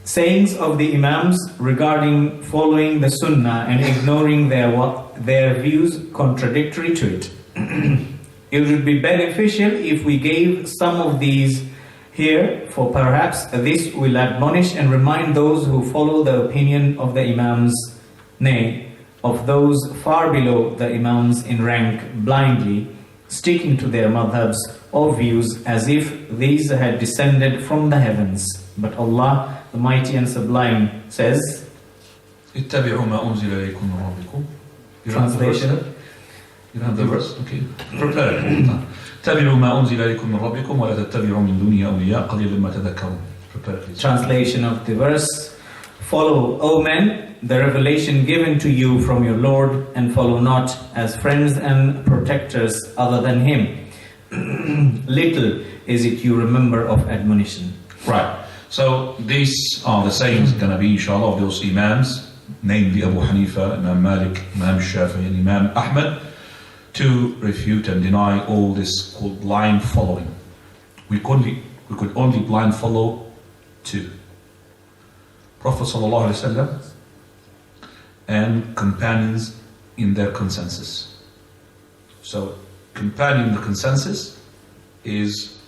Sayings of the Imams regarding following the Sunnah and ignoring their views contradictory to it. It would be beneficial if we gave some of these here, for perhaps this will admonish and remind those who follow the opinion of the Imams, nay, of those far below the Imams in rank, blindly sticking to their madhabs or views as if these had descended from the heavens. But Allah, the Mighty and Sublime, says, اتبعوا ما أنزل إليكم من ربكم. Translation. You have the verse? Okay. Prepare it. اتبعوا ما أنزل إليكم من ربكم ولا تتبعوا من دونه أولياء قليلا ما تذكرون. Prepare it. Translation of the verse. Follow, O men, the revelation given to you from your Lord, and follow not as friends and protectors other than Him. Little is it you remember of admonition. Right. So these are the sayings going to be, inshallah, of those Imams, namely Abu Haneefah, Imam Malik, Imam Shafi'i, and Imam Ahmad, to refute and deny all this called blind following. We could only blind follow two: Prophet sallallahu alaihi wasallam and companions in their consensus. So companion in the consensus is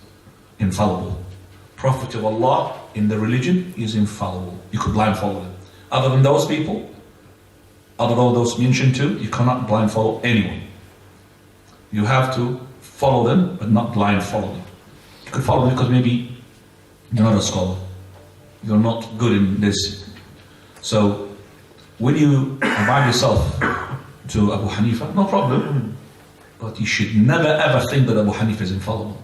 infallible. Prophet of Allah in the religion is infallible. You could blind follow them. Other than those people, other than those mentioned too, you cannot blind follow anyone. You have to follow them, but not blind follow them. You could follow them because maybe you're not a scholar. You're not good in this. So when you invite yourself to Abu Haneefah, no problem. But you should never ever think that Abu Haneefah is infallible.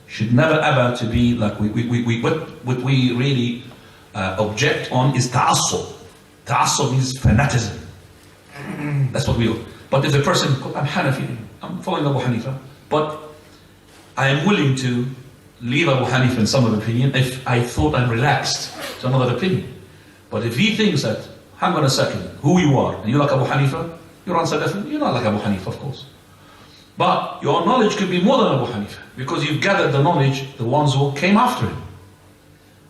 Should never ever to be like what we really object on is ta'assub. Ta'assub means fanatism. That's what we do. But if the person, I'm Hanafi, I'm following Abu Haneefah, but I am willing to leave Abu Haneefah in some other opinion if I thought I'm relaxed to another opinion. But if he thinks that, hang on a second, who you are, and you like Abu Haneefah, your answer definitely, you're not like Abu Haneefah, of course. But your knowledge could be more than Abu Haneefah, because you've gathered the knowledge, the ones who came after him.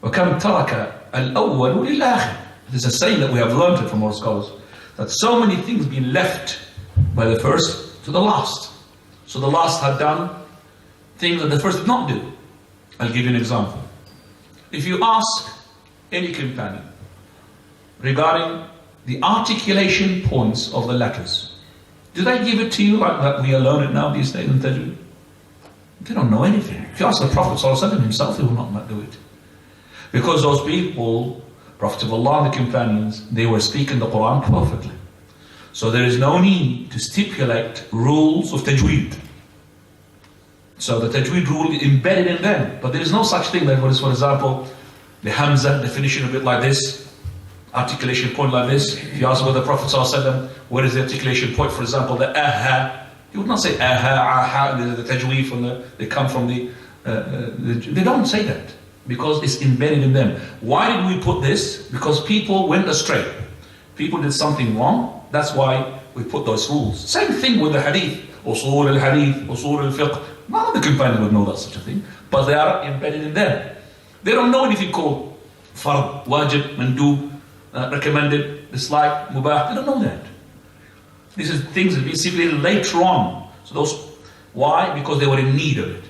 وَكَمْ تَرَكَ الْأَوَّلُ لِلْآخِرِ. There's a saying that we have learned it from our scholars, that so many things been left by the first to the last. So the last had done things that the first did not do. I'll give you an example. If you ask any companion regarding the articulation points of the letters, did I give it to you like that we are learning now these days in Tajweed? They don't know anything. If you ask the Prophet ﷺ himself, he will not do it. Because those people, Prophet of Allah and the companions, they were speaking the Quran perfectly. So there is no need to stipulate rules of Tajweed. So the Tajweed rule is embedded in them. But there is no such thing that, for example, the Hamza, the finishing a bit like this, articulation point like this. If you ask about the Prophet ﷺ, where is the articulation point? For example, the aha. He would not say aha, aha, the Tajweed from they come from they don't say that. Because it's embedded in them. Why did we put this? Because people went astray. People did something wrong. That's why we put those rules. Same thing with the hadith. Usul al-hadith, usul al-fiqh. None of the companions would know that such a thing. But they are embedded in them. They don't know anything called fard, wajib, mandub, recommended, dislike, mubah. They don't know that. These are things that we see later on. So those, why? Because they were in need of it.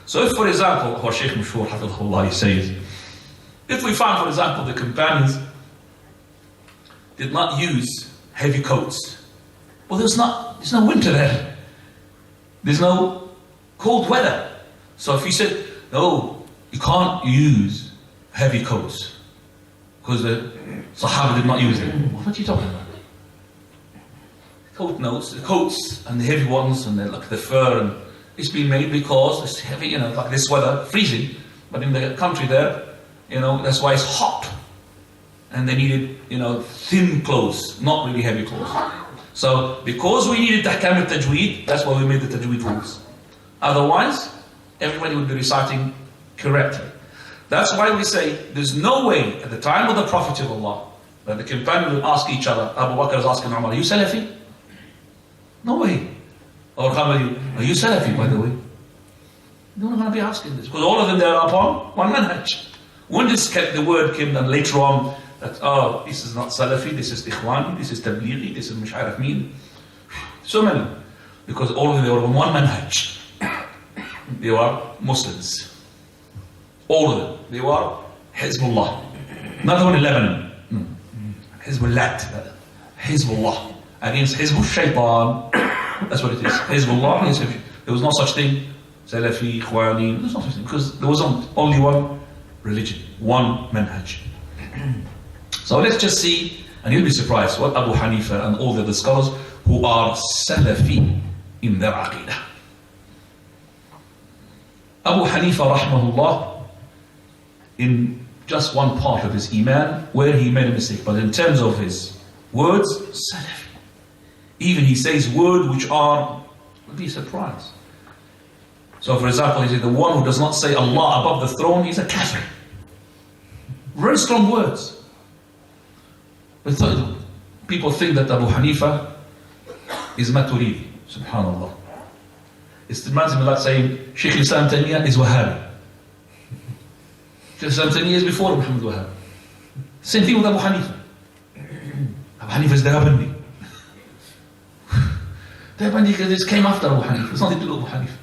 So if, for example, our Shaykh Mashur Hafidhullah says, if we find, for example, the companions did not use heavy coats, well, there's no winter there. There's no cold weather. So if you said, no, you can't use heavy coats because the Sahaba did not use them. What are you talking about? The coats and the heavy ones and like the fur, and it's been made because it's heavy, like this weather, freezing. But in the country there, that's why it's hot. And they needed, thin clothes, not really heavy clothes. So because we needed ahkam al-tajweed, that's why we made the tajweed rules. Otherwise, everybody would be reciting correctly. That's why we say there's no way at the time of the Prophet of Allah that the companions would ask each other. Abu Bakr is asking Umar, are you Salafi? No way. Or Khamali, are you Salafi, by the way? They're not going to be asking this, because all of them, they are upon one manhaj. When the word came, then later on, that, oh, this is not Salafi, this is Ikhwani, this is Tablighi, this is Musharaf Min. So many. Because all of them were on one manhaj. They were Muslims. All of them. They were Hizbullah. Not the one in Lebanon. Hizbullah. Hizbullah. Against Hizbul Shaitan. That's what it is. Hizbullah. There was no such thing. Salafi, Ikhwani. There was no such thing. Because there was only one religion. One manhaj. So let's just see, and you'll be surprised what Abu Hanifa and all the other scholars who are Salafi in their aqidah. Abu Hanifa rahmahullah, in just one part of his iman where he made a mistake, but in terms of his words, Salafi. Even he says words which are, you'll be surprised. So for example, he said the one who does not say Allah above the throne is a kafir. Very strong words. But people think that Abu Hanifa is Maturidi, subhanallah. It's reminds me like saying Shaykh Islam Taymiyyah is Wahhabi. Shaykh Islam Taymiyyah is before Muhammad Wahhab. Same thing with Abu Hanifa. Abu Hanifa is Deobandi. Deobandi just came after Abu Hanifa. It's nothing to do with Abu Hanifa.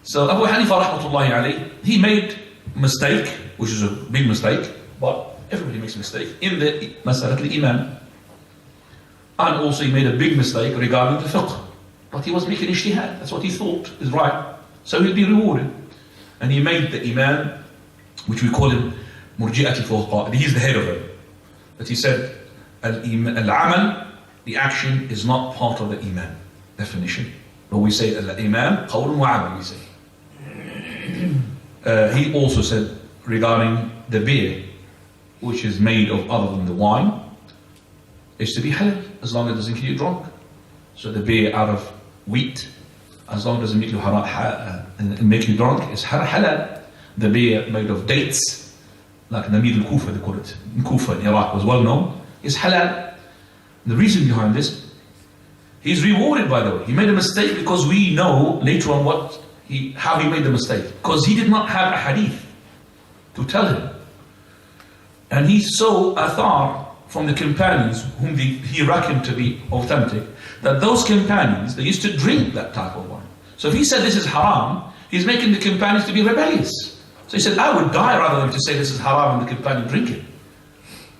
So Abu Hanifa rahmatullahi alayhi, he made a mistake, which is a big mistake, but everybody makes a mistake in the Masalat al-Imam. And also he made a big mistake regarding the fiqh. But he was making ijtihad. That's what he thought is right. So he'll be rewarded. And he made the Imam, which we call him Murji'at al-Fuqaha. He's the head of it. But he said, al-amal, the action is not part of the Imam definition. But we say al-Imam, qawlun wa amal, we say. He also said regarding the beer, which is made of other than the wine, is to be halal, as long as it doesn't get you drunk. So the beer out of wheat, as long as it doesn't make you drunk, is halal. The beer made of dates, like Namir al-Kufa, they call it, in Kufa in Iraq was well known, is halal. The reason behind this, he's rewarded, by the way. He made a mistake because we know later on how he made the mistake. Because he did not have a hadith to tell him. And he saw athar from the companions whom he reckoned to be authentic, that those companions, they used to drink that type of wine. So if he said this is haram, he's making the companions to be rebellious. So he said, I would die rather than to say this is haram and the companion drink it.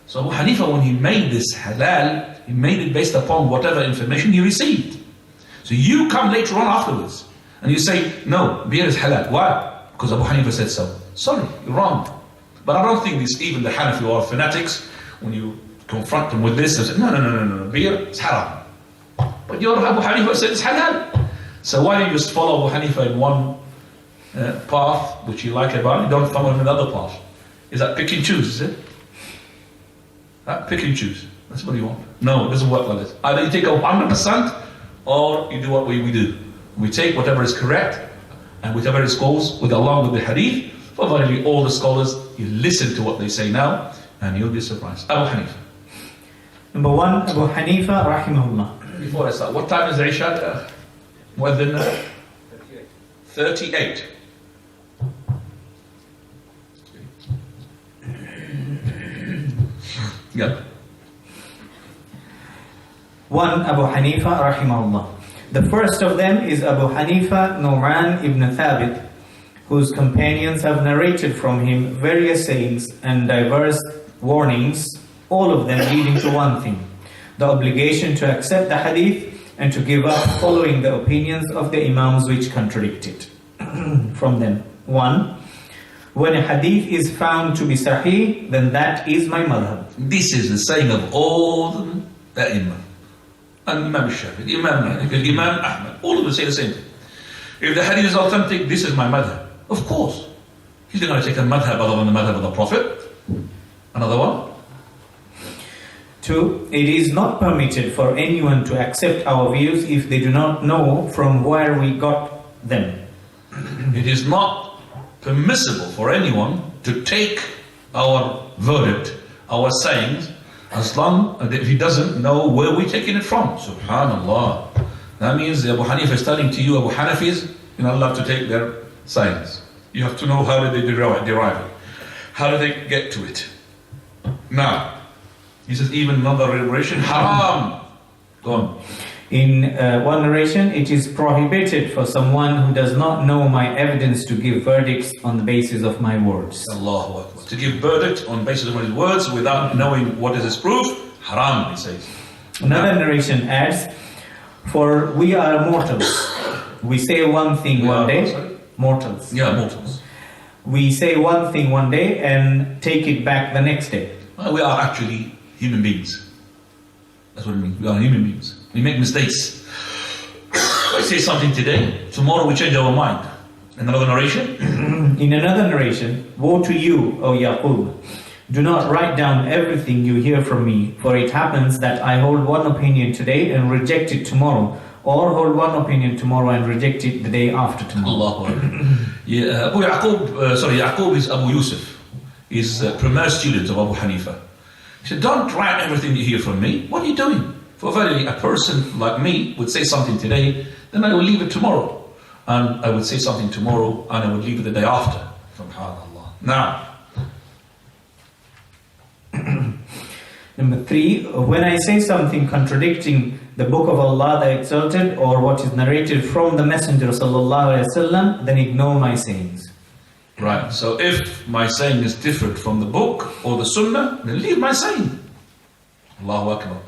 So Abu Hanifa, when he made this halal, he made it based upon whatever information he received. So you come later on afterwards and you say, no, beer is halal. Why? Because Abu Hanifa said so. Sorry, you're wrong. But I don't think this, even the Hanafi or fanatics, when you confront them with this, they say, no, beer is haram. But your Abu Hanifa said it's halal. So why don't you just follow Abu Hanifa in one path, which you like about it, you don't follow him in another path? Is that pick and choose, is it? Pick and choose. That's what you want. No, it doesn't work like this. Either you take 100% or you do what we do. We take whatever is correct and whatever is goes along with the hadith. For virtually all the scholars, you listen to what they say now and you'll be surprised. Abu Hanifa. Number one, Abu Hanifa rahimahullah. Before I start, what time is the Isha? Muadhin? 38. Yep. One, Abu Hanifa rahimahullah. The first of them is Abu Hanifa Nu'man ibn Thabit, whose companions have narrated from him various sayings and diverse warnings, all of them leading to one thing: the obligation to accept the hadith and to give up following the opinions of the Imams which contradict it. From them, 1. When a hadith is found to be sahih, then that is my madhab. This is the saying of all the Imam. And Imam Shafi, Imam Malik, Imam Ahmad, all of them say the same thing. If the hadith is authentic, this is my madhab. Of course. He's not going to take a madhab other than the madhab of the Prophet. Another one. 2. It is not permitted for anyone to accept our views if they do not know from where we got them. It is not permissible for anyone to take our verdict, our sayings, as long as he doesn't know where we're taking it from. Subhanallah. That means Abu Hanifa is telling to you, Abu Hanafis, you're not allowed to take their sayings. You have to know how did they derive it. How do they get to it? Now, he says even another narration, haram. Go on. In one narration, it is prohibited for someone who does not know my evidence to give verdicts on the basis of my words. Allahu Akbar. To give verdict on basis of his words without knowing what is his proof, haram, he says. Another narration adds, for we are mortals. We say one thing one day. Mortals. Yeah, mortals. We say one thing one day and take it back the next day. Well, we are actually human beings. That's what it means. We are human beings. We make mistakes. We say something today, tomorrow we change our mind. In another narration? In another narration, woe to you, O Yaqub. Do not write down everything you hear from me, for it happens that I hold one opinion today and reject it tomorrow, or hold one opinion tomorrow and reject it the day after tomorrow. Allahu Akbar. Yeah, Yaqub is Abu Yusuf. He's a premier student of Abu Haneefah. He said, don't write everything you hear from me. What are you doing? For verily, a person like me would say something today, then I will leave it tomorrow. And I would say something tomorrow, and I would leave it the day after. SubhanAllah. Now, Number 3, when I say something contradicting the book of Allah the Exalted or what is narrated from the Messenger sallallahu alaihi wasallam, then ignore my sayings. right, so if my saying is different from the book or the Sunnah, then leave my saying. Allahu Akbar.